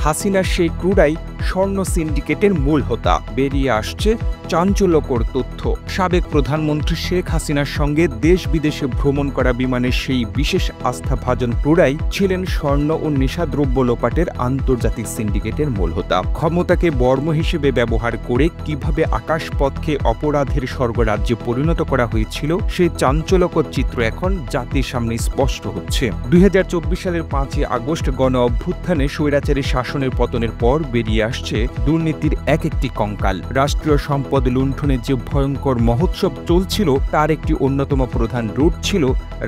হাসিনার সেই ক্রুরাই স্বর্ণ সিন্ডিকেটের মূল হোতা। বেরিয়ে আসছে চাঞ্চল্যকর তথ্য। সাবেক প্রধানমন্ত্রী শেখ হাসিনার সঙ্গে দেশ বিদেশে ভ্রমণ করা বিমানের সেই বিশেষ আস্থাভাজন ক্রুরাই ছিলেন স্বর্ণ ও নেশাদ্রব্য লোপাটের আন্তর্জাতিক সিন্ডিকেটের মূল হোতা। ক্ষমতাকে বর্ম হিসেবে ব্যবহার করে কিভাবে আকাশপথকে অপরাধের স্বর্গরাজ্যে পরিণত করা হয়েছিল সেই চাঞ্চল্যকর চিত্র এখন জাতির সামনে স্পষ্ট হচ্ছে। 2024 সালের 5 আগস্ট গণ অভ্যুত্থানে স্বৈরাচারী শাসনের পতনের পর বেরিয়ে আসছে দুর্নীতির এক একটি কঙ্কাল। রাষ্ট্রীয় সম্পদ লুণ্ঠনের যে ভয়ঙ্কর মহোৎসব চলছিল তার একটি অন্যতম প্রধান রুট ছিল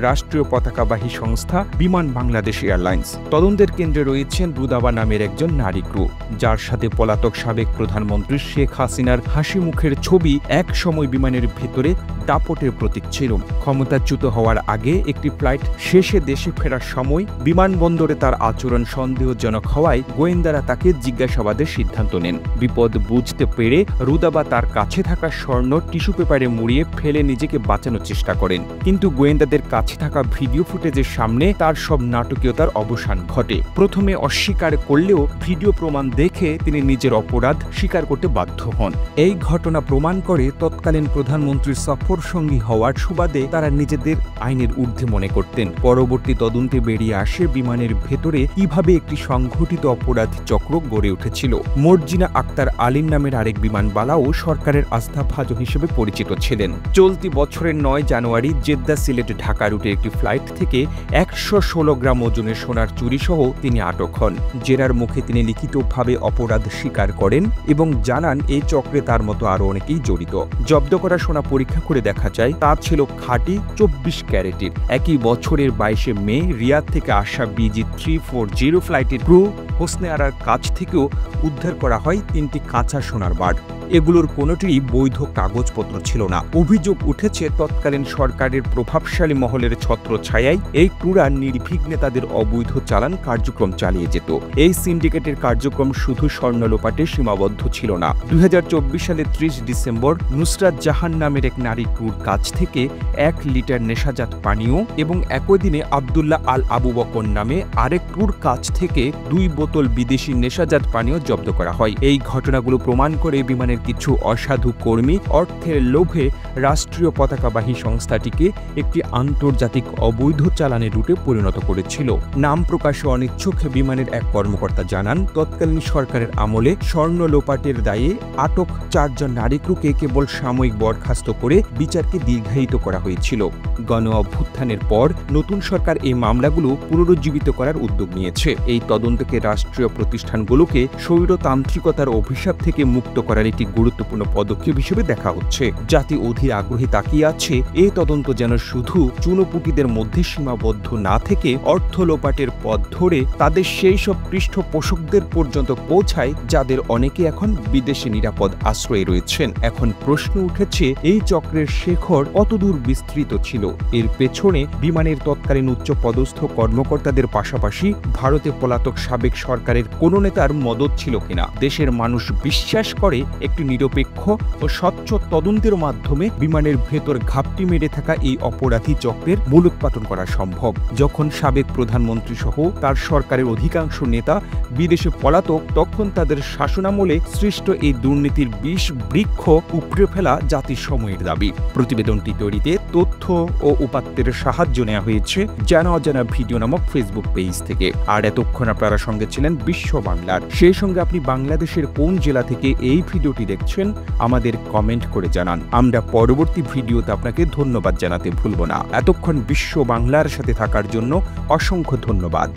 রাষ্ট্রীয় পতাকাবাহী সংস্থা বিমান বাংলাদেশ এয়ারলাইন্স। তদন্তের কেন্দ্রে রয়েছেন রুদাবা নামের একজন নারী ক্রু, যার সাথে পলাতক সাবেক প্রধানমন্ত্রী শেখ হাসিনার হাসি মুখের ছবি এক সময় বিমানের ভেতরে দাপটের প্রতীক ছিল। ক্ষমতাচ্যুত হওয়ার আগে একটি ফ্লাইট শেষে দেশে ফেরার সময় বিমানবন্দরে তার আচরণ সন্দেহজনক হওয়ায় গোয়েন্দারা তাকে জিজ্ঞাসাবাদের সিদ্ধান্ত নেন। বিপদ বুঝতে পেরে রুদাবা তার কাছে থাকা স্বর্ণ টিস্যু পেপারে মুড়িয়ে ফেলে নিজেকে বাঁচানোর চেষ্টা করেন, কিন্তু গোয়েন্দাদের কাছে থাকা ভিডিও ফুটেজের সামনে তার সব নাটকীয়তার অবসান ঘটে। প্রথমে অস্বীকার করলেও ভিডিও প্রমাণ দেখে তিনি নিজের অপরাধ স্বীকার করতে বাধ্য হন। এই ঘটনা প্রমাণ করে তৎকালীন প্রধানমন্ত্রীর সফর সঙ্গী হওয়ার সুবাদে তারা নিজেদের আইনের ঊর্ধ্বে মনে করতেন। পরবর্তী তদন্তে বেরিয়ে আসে বিমানের ভেতরে কিভাবে একটি সংঘটিত অপরাধী চক্র গড়ে উঠেছিল। মর্জিনা আক্তার আলীর নামের আরেক বিমানবালাও সরকারের আস্থাভাজন হিসেবে পরিচিত ছিলেন। চলতি বছরের 9 জানুয়ারি জেদ্দা সিলেট ঢাকা রুটের একটি ফ্লাইট থেকে 116 গ্রাম ওজনের সোনার চুরি সহ তিনি আটক হন। জেরার মুখে তিনি লিখিতভাবে অপরাধ স্বীকার করেন এবং জানান এই চক্রে তার মতো আরও অনেকেই জড়িত। জব্দ করা সোনা পরীক্ষা করে দেখা যায় তা ছিল খাঁটি 24 ক্যারেটের। একই বছরের 22 মে রিয়াদ থেকে আসা BG 340 ফ্লাইটের ক্রু হোসনে আরার কাছ থেকেও উদ্ধার করা হয় 3টি কাঁচা সোনার বার। এগুলোর কোনোটিই বৈধ কাগজপত্র ছিল না। অভিযোগ উঠেছে তৎকালীন সরকারের প্রভাবশালী মহলের ছত্রছায়ায় এই ক্রুরা নির্বিঘ্নে তাদের অবৈধ চালান কার্যক্রম চালিয়ে যেত। এই সিন্ডিকেটের কার্যক্রম শুধু স্বর্ণ লোপাটে সীমাবদ্ধ ছিল না। 2024 সালের 30 ডিসেম্বর নুসরাত জাহান নামের এক নারী ক্রুর কাছ থেকে 1 লিটার নেশাজাত পানীয় এবং একই দিনে আবদুল্লাহ আল আবু বকর নামে আরেক ক্রুর কাছ থেকে 2 বোতল বিদেশি নেশাজাত পানীয় জব্দ করা হয়। এই ঘটনাগুলো প্রমাণ করে বিমানের কিছু অসাধু কর্মী অর্থের লোভে রাষ্ট্রীয় পতাকাবাহী সংস্থাটিকে একটি আন্তর্জাতিক অবৈধ চালানের রুটে পরিণত করেছিল। নাম প্রকাশে অনিচ্ছুক বিমানের এক কর্মকর্তা জানান, তৎকালীন সরকারের আমলে স্বর্ণ লোপাটের দায়ে আটক 4 জন নারী ক্রুকে কেবল সাময়িক বরখাস্ত করে বিচারকে দীর্ঘায়িত করা হয়েছিল। গণ অভ্যুত্থানের পর নতুন সরকার এই মামলাগুলো পুনরুজ্জীবিত করার উদ্যোগ নিয়েছে। এই তদন্তকে রাষ্ট্রীয় প্রতিষ্ঠানগুলোকে স্বৈরতান্ত্রিকতার অভিশাপ থেকে মুক্ত করার একটি গুরুত্বপূর্ণ পদক্ষেপ হিসেবে দেখা হচ্ছে। জাতি অধীর আগ্রহে তাকিয়ে আছে এই তদন্ত যেন শুধু চুনোপুটিদের মধ্যে সীমাবদ্ধ না থেকে অর্থ লোপাটের পথ ধরে তাদের সেই সব পৃষ্ঠপোষকদের পর্যন্ত পৌঁছায় যাদের অনেকে এখন বিদেশে নিরাপদ আশ্রয়ে রয়েছেন। এখন প্রশ্ন উঠেছে, এই চক্রের শেখর কতদূর বিস্তৃত ছিল? এর পেছনে বিমানের তৎকালীন উচ্চ পদস্থ কর্মকর্তাদের পাশাপাশি ভারতে পলাতক সাবেক সরকারের কোন নেতার মদত ছিল কিনা? দেশের মানুষ বিশ্বাস করে একটি নিরপেক্ষ ও স্বচ্ছ তদন্তের মাধ্যমে বিমানের ভেতর ঘাপটি মেরে থাকা এই অপরাধী চক্রের মূলোৎপাটন করা সম্ভব। যখন সাবেক প্রধানমন্ত্রী সহ তার সরকারের অধিকাংশ নেতা বিদেশে পলাতক, তখন তাদের শাসনামলে সৃষ্ট এই দুর্নীতির বিষ বৃক্ষ উপড়ে ফেলা জাতির সময়ের দাবি। প্রতিবেদনটি তৈরিতে তথ্য ও উপাত্তের সাহায্য নেওয়া হয়েছে জানা অজানা ভিডিও নামক ফেসবুক পেজ থেকে। আর এতক্ষণ আপনারা সঙ্গে ছিলেন বিশ্ব বাংলার। সেই সঙ্গে আপনি বাংলাদেশের কোন জেলা থেকে এই ভিডিওটি দেখছেন আমাদের কমেন্ট করে জানান। আমরা পরবর্তী ভিডিওতে আপনাকে ধন্যবাদ জানাতে ভুলব না। এতক্ষণ বিশ্ব বাংলার সাথে থাকার জন্য অসংখ্য ধন্যবাদ।